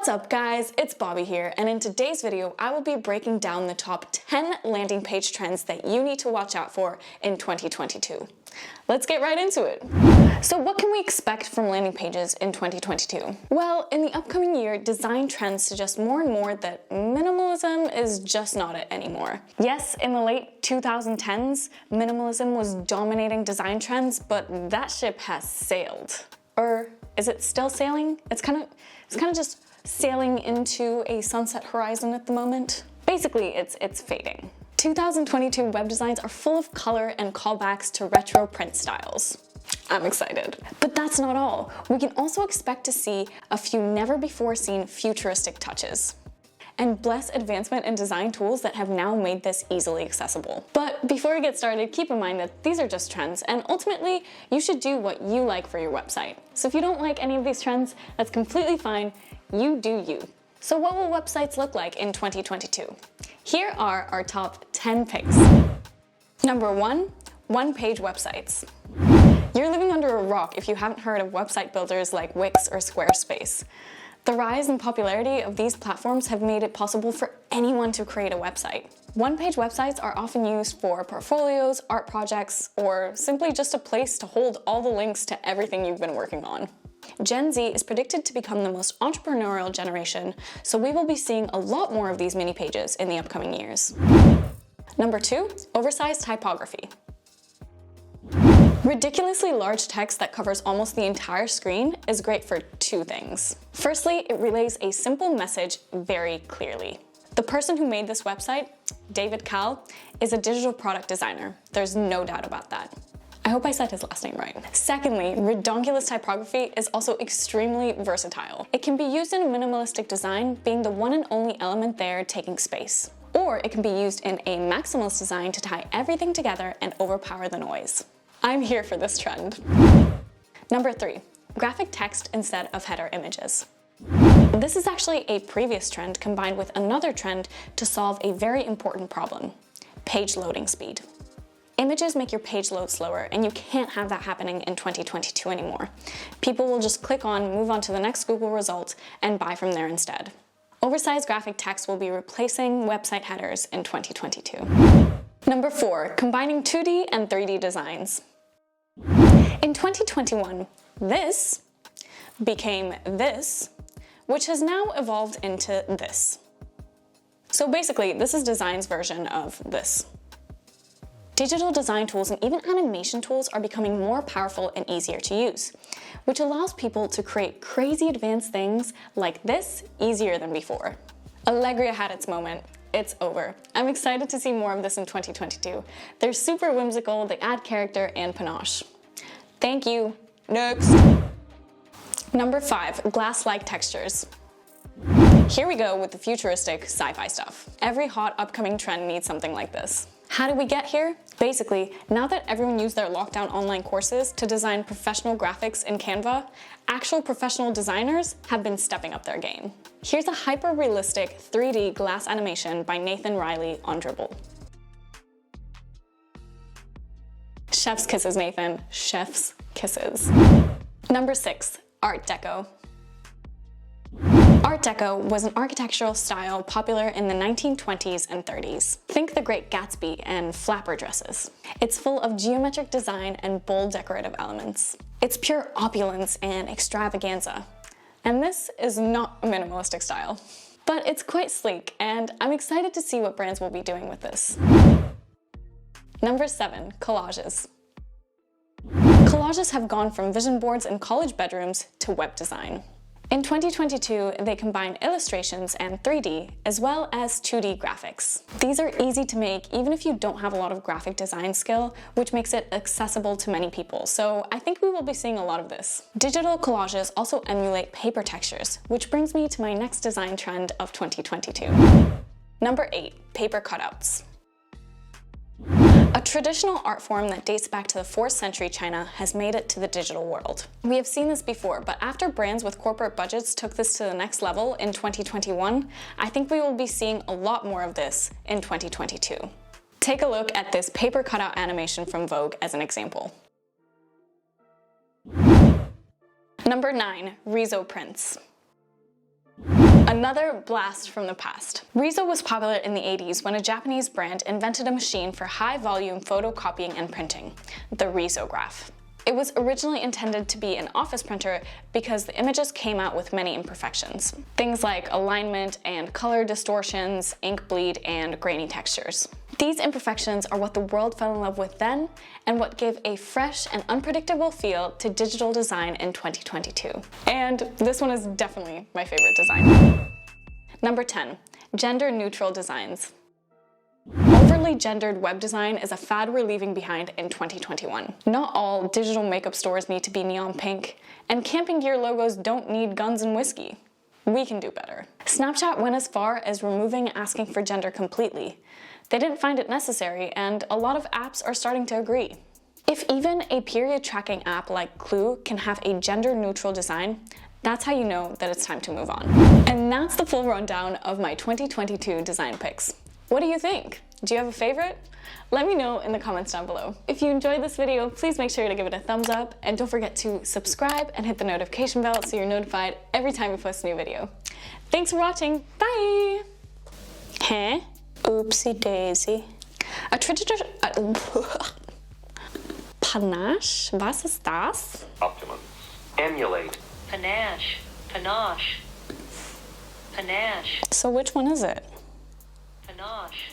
What's up guys, it's Bobby here, and in today's video I will be breaking down the top 10 landing page trends that you need to watch out for in 2022. Let's get right into it. So what can we expect from landing pages in 2022? Well, in the upcoming year, design trends suggest more and more that minimalism is just not it anymore. Yes, in the late 2010s, minimalism was dominating design trends, but that ship has sailed. Or is it still sailing? It's kind of just sailing into a sunset horizon at the moment. Basically, it's fading. 2022 web designs are full of color and callbacks to retro print styles. I'm excited. But that's not all. We can also expect to see a few never-before-seen futuristic touches and bless advancement in design tools that have now made this easily accessible. But before we get started, keep in mind that these are just trends, and ultimately, you should do what you like for your website. So if you don't like any of these trends, that's completely fine. You do you. So what will websites look like in 2022? Here are our top 10 picks. Number 1, one-page websites. You're living under a rock if you haven't heard of website builders like Wix or Squarespace. The rise and popularity of these platforms have made it possible for anyone to create a website. One-page websites are often used for portfolios, art projects, or simply just a place to hold all the links to everything you've been working on. Gen Z is predicted to become the most entrepreneurial generation, so we will be seeing a lot more of these mini pages in the upcoming years. Number 2, oversized typography. Ridiculously large text that covers almost the entire screen is great for two things. Firstly, it relays a simple message very clearly. The person who made this website, David Cal, is a digital product designer. There's no doubt about that. I hope I said his last name right. Secondly, redonkulous typography is also extremely versatile. It can be used in a minimalistic design, being the one and only element there taking space. Or it can be used in a maximalist design to tie everything together and overpower the noise. I'm here for this trend. Number 3, graphic text instead of header images. This is actually a previous trend combined with another trend to solve a very important problem: page loading speed. Images make your page load slower, and you can't have that happening in 2022 anymore. People will just click on, move on to the next Google result, and buy from there instead. Oversized graphic text will be replacing website headers in 2022. Number 4, combining 2D and 3D designs. In 2021, this became this, which has now evolved into this. So basically, this is design's version of this. Digital design tools and even animation tools are becoming more powerful and easier to use, which allows people to create crazy advanced things like this easier than before. Allegria had its moment. It's over. I'm excited to see more of this in 2022. They're super whimsical, they add character and panache. Thank you. Next. Number 5, glass-like textures. Here we go with the futuristic sci-fi stuff. Every hot upcoming trend needs something like this. How did we get here? Basically, now that everyone used their lockdown online courses to design professional graphics in Canva, actual professional designers have been stepping up their game. Here's a hyper-realistic 3D glass animation by Nathan Riley on Dribble. Chef's kisses, Nathan. Chef's kisses. Number 6, Art Deco. Art Deco was an architectural style popular in the 1920s and 30s. Think The Great Gatsby and flapper dresses. It's full of geometric design and bold decorative elements. It's pure opulence and extravaganza. And this is not a minimalistic style. But it's quite sleek, and I'm excited to see what brands will be doing with this. Number 7, collages. Collages have gone from vision boards in college bedrooms to web design. In 2022, they combine illustrations and 3D, as well as 2D graphics. These are easy to make even if you don't have a lot of graphic design skill, which makes it accessible to many people, so I think we will be seeing a lot of this. Digital collages also emulate paper textures, which brings me to my next design trend of 2022. Number 8, paper cutouts. A traditional art form that dates back to the 4th century China has made it to the digital world. We have seen this before, but after brands with corporate budgets took this to the next level in 2021, I think we will be seeing a lot more of this in 2022. Take a look at this paper cutout animation from Vogue as an example. Number 9, Riso prints. Another blast from the past. Riso was popular in the 80s when a Japanese brand invented a machine for high-volume photocopying and printing, the risograph. It was originally intended to be an office printer because the images came out with many imperfections. Things like alignment and color distortions, ink bleed, and grainy textures. These imperfections are what the world fell in love with then, and what gave a fresh and unpredictable feel to digital design in 2022. And this one is definitely my favorite design. Number 10, gender-neutral designs. Overly gendered web design is a fad we're leaving behind in 2021. Not all digital makeup stores need to be neon pink, and camping gear logos don't need guns and whiskey. We can do better. Snapchat went as far as removing asking for gender completely. They didn't find it necessary, and a lot of apps are starting to agree. If even a period tracking app like Clue can have a gender-neutral design, that's how you know that it's time to move on. And that's the full rundown of my 2022 design picks. What do you think? Do you have a favorite? Let me know in the comments down below. If you enjoyed this video, please make sure to give it a thumbs up, and don't forget to subscribe and hit the notification bell so you're notified every time we post a new video. Thanks for watching. Bye! Huh? Oopsie daisy. Panache? Was ist das? Optimum. Emulate. Panache. Panache. Panache. So which one is it? Panache.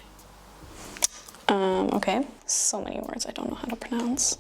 Okay. So many words I don't know how to pronounce.